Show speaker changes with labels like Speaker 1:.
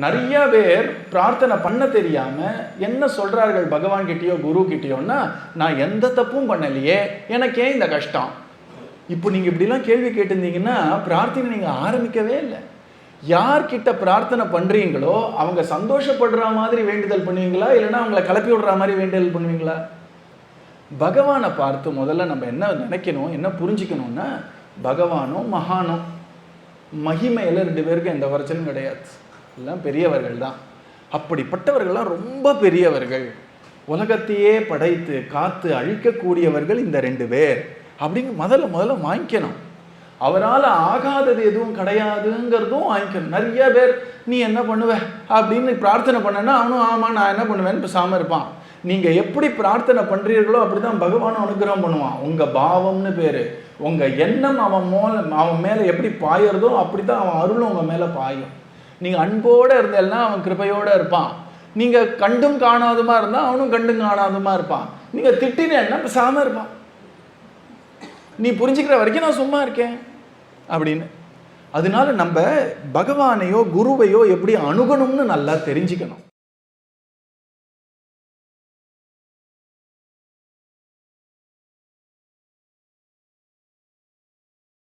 Speaker 1: நிறைய பேர் பிரார்த்தனை பண்ண தெரியாம என்ன சொல்றார்கள் பகவான் கிட்டயோ குரு கிட்டயோன்னா, நான் எந்த தப்பும் பண்ணலையே, எனக்கே இந்த கஷ்டம். இப்போ நீங்க இப்படிலாம் கேள்வி கேட்டிருந்தீங்கன்னா பிரார்த்தனை நீங்க ஆரம்பிக்கவே இல்லை. யார்கிட்ட பிரார்த்தனை பண்றீங்களோ அவங்க சந்தோஷப்படுற மாதிரி வேண்டுதல் பண்ணுவீங்களா, இல்லைன்னா அவங்களை கிளப்பி விடுற மாதிரி வேண்டுதல் பண்ணுவீங்களா? பகவானை பார்த்து முதல்ல நம்ம என்ன நினைக்கணும், என்ன புரிஞ்சுக்கணும்னா, பகவானும் மகானும் மகிமையில 2 பேருக்கு எந்த குறைச்சலும் கிடையாது. எல்லாம் பெரியவர்கள் தான். அப்படிப்பட்டவர்கள்லாம் ரொம்ப பெரியவர்கள், உலகத்தையே படைத்து காத்து அழிக்கக்கூடியவர்கள் இந்த 2 பேர் அப்படிங்க முதல்ல வாங்கிக்கணும். அவரால் ஆகாதது எதுவும் கிடையாதுங்கிறதும் வாங்கிக்கணும். நிறைய பேர் நீ என்ன பண்ணுவ அப்படின்னு பிரார்த்தனை பண்ணனா அவனும் ஆமாம் நான் என்ன பண்ணுவேன்னு பேசாமல் இருப்பான். நீங்கள் எப்படி பிரார்த்தனை பண்ணுறீர்களோ அப்படி தான் பகவானும் அனுகிரகம் பண்ணுவான். உங்கள் பாவம்னு பேர், உங்கள் எண்ணம் அவன் மேலே எப்படி பாயறதோ அப்படி தான் அவன் அருளும் உங்கள் மேலே பாயும். நீங்கள் அன்போடு இருந்தெல்லாம் அவன் கிருபையோடு இருப்பான். நீங்கள் கண்டும் காணாதுமா இருந்தால் அவனும் கண்டும் காணாதுமா இருப்பான். நீங்கள் திட்டினேன்னா பேசாமல் இருப்பான். நீ புரிஞ்சுக்கிற வரைக்கும் நான் சும்மா இருக்கேன் அப்படின்னு. அதனால நம்ம பகவானையோ குருவையோ எப்படி அணுகணும்னு நல்லா தெரிஞ்சுக்கணும்.